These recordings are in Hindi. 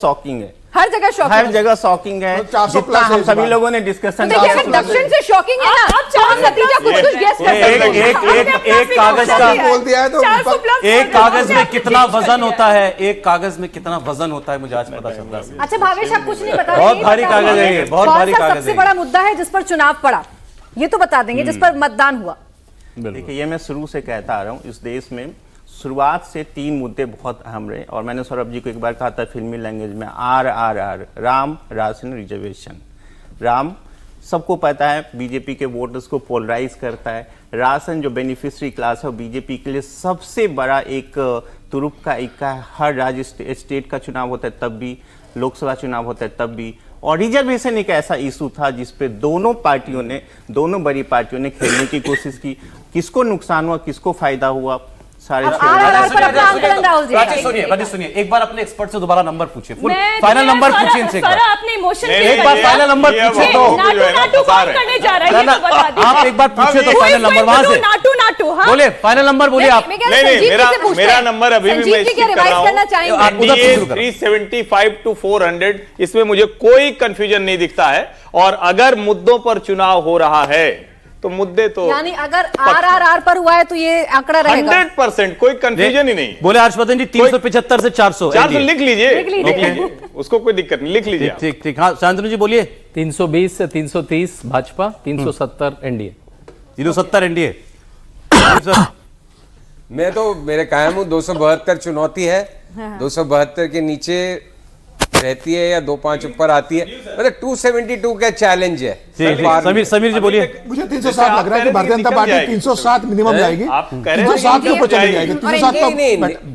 शॉकिंग है, हर जगह शॉकिंग, हर जगह शॉकिंग है। जितना हम सभी लोगों ने डिस्कशन देखिए, अगर दक्षिण से शॉकिंग है ना, आप चार नतीजा कुछ गेस कर सकते हैं। एक कागज का बोल दिया है तो एक कागज में कितना वजन होता है, एक कागज में कितना वजन होता है, मुझे आज पता चल रहा है। अच्छा भावेश, आप कुछ नहीं बता रहे, बहुत भारी कागज है ये, बहुत भारी कागज है। सबसे बड़ा मुद्दा है जिस पर चुनाव पड़ा, ये तो बता देंगे, जिस पर मतदान हुआ। देखिए, ये मैं शुरू से कहता आ रहा हूँ, इस देश में शुरुआत से 3 मुद्दे बहुत अहम रहे और मैंने सौरभ जी को एक बार कहा था फिल्मी लैंग्वेज में, R Ram, ration, reservation. Ram सबको पता है बीजेपी के वोटर्स को पोलराइज करता है। राशन जो बेनिफिशियरी क्लास है, बीजेपी के लिए सबसे बड़ा एक तुरुप का इक्का है। हर राज्य स्टेट का चुनाव होता है तब भी, लोकसभा चुनाव होता है तब भी। और रिजर्वेशन एक ऐसा इशू था जिसपे दोनों बड़ी पार्टियों ने खेलने की कोशिश की। किसको नुकसान हुआ, किसको फायदा हुआ, सारे सुनिए, एक बार अपने एक्सपर्ट से दोबारा नंबर पूछिए, फाइनल नंबर पूछिए इनसे, अपने इमोशन एक बार फाइनल नंबर पूछिए तो करने जा रहा है, आप एक बार पूछिए तो फाइनल नंबर वहां से नाटू बोले, फाइनल नंबर बोलिए आप। नहीं, मेरा नंबर अभी भी मैं चेक कर रहा हूं, 375 to 400, इसमें मुझे कोई कंफ्यूजन नहीं दिखता है। और अगर मुद्दों पर चुनाव हो रहा है तो मुद्दे तो, यानी अगर आर पर हुआ है तो ये आंकड़ा रहेगा 100%, कोई कंफ्यूजन ही नहीं। बोले हर्षवर्धन जी 375 से 400 लिख लीजिए, उसको कोई दिक्कत नहीं, लिख लीजिए। ठीक। हाँ शांतनु जी बोलिए। 320 से 330 भाजपा, 370 एनडीए। 370 एनडीए। मैं तो मेरे कायम हूं, 272 चुनौती है, 272 के नीचे रहती है या 2-5 ऊपर आती है, मतलब 272 का चैलेंज है। समीर जी बोलिए। मुझे 307 लग रहा है कि भारतीय जनता पार्टी 307 मिनिमम जाएगी, 307 के ऊपर चली जाएगी, 307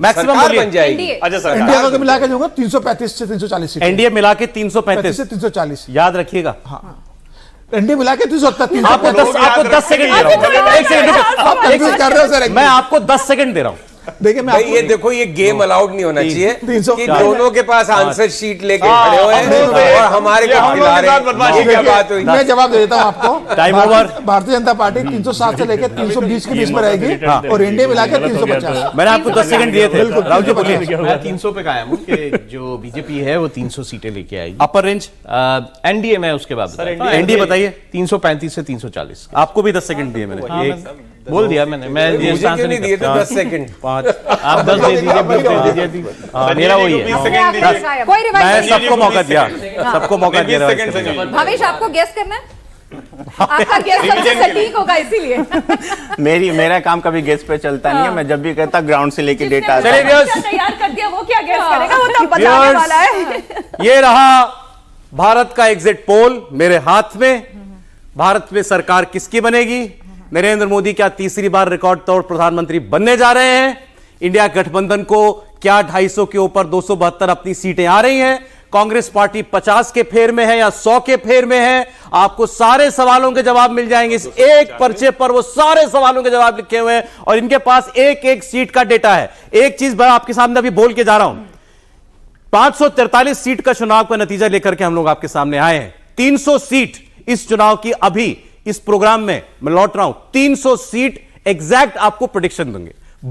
मैक्सिमम बन जाएगी। इंडिया को मिला के दूंगा 335 से 340, एनडीए मिला के 335 से 340, याद रखिएगा। हाँ, एनडीए मिला के 370। आपको 10 सेकंड दे रहा हूं, एक सेकंड कर रहे हो सर, मैं आपको 10 सेकंड दे रहा हूं। देखिए भाई ये देखो, ये गेम अलाउड नहीं होना चाहिए कि दोनों के पास आंसर शीट लेके खड़े हुए और हमारे को खिला रहे हैं। क्या बात हुई? मैं जवाब दे देता हूं आपको। Time over. Bharatiya Janata party 307 से लेकर 320 के बीच में रहेगी और एनडीए मिला के 350। मैंने आपको 10 सेकंड दिए थे। राहुल जी बोलिए। मैं 300 पे कायम हूं कि जो बीजेपी है वो 300 सीटें लेके आएगी। अपर रेंज एनडीए में उसके बाद एनडीए बताइए। 335 से 340। आपको भी 10 सेकंड दिए मैंने, बोल दिया मैंने, मैं मुझे क्यों नहीं दिए थे 10 सेकंड? 5 आप 10 दे दीजिए, 20 दे दीजिए, मेरा वही है। कोई रिवाइज मैं सबको मौका दिया, सबको मौका दे रहा हूं। भावेश, आपको गेस करना है, आपका गेस सबसे सटीक होगा, इसीलिए मेरा काम कभी गेस पे चलता नहीं है। मैं जब भी कहता ग्राउंड से लेके डेटा तैयार कर दिया, वो क्या गेस करेगा, वो तो बताने वाला है। ये रहा भारत का एग्जिट पोल मेरे हाथ में। भारत में सरकार किसकी बनेगी? नरेंद्र मोदी क्या तीसरी बार रिकॉर्ड तोड़ प्रधानमंत्री बनने जा रहे हैं? इंडिया गठबंधन को क्या 250 के ऊपर 272 अपनी सीटें आ रही हैं? कांग्रेस पार्टी 50 के फेर में है या 100 के फेर में है? आपको सारे सवालों के जवाब मिल जाएंगे इस एक पर्चे पर। वो सारे सवालों के जवाब लिखे हुए हैं और इनके पास एक एक सीट का डेटा है। एक चीज मैं आपके सामने अभी बोल के जा रहा हूं, 543 सीट का चुनाव का नतीजा लेकर के हम लोग आपके सामने आए हैं। 300 सीट इस चुनाव की, अभी इस प्रोग्राम में मैं लौट रहा हूं, 300 सीट एग्जैक्ट आपको प्रेडिक्शन देंगे।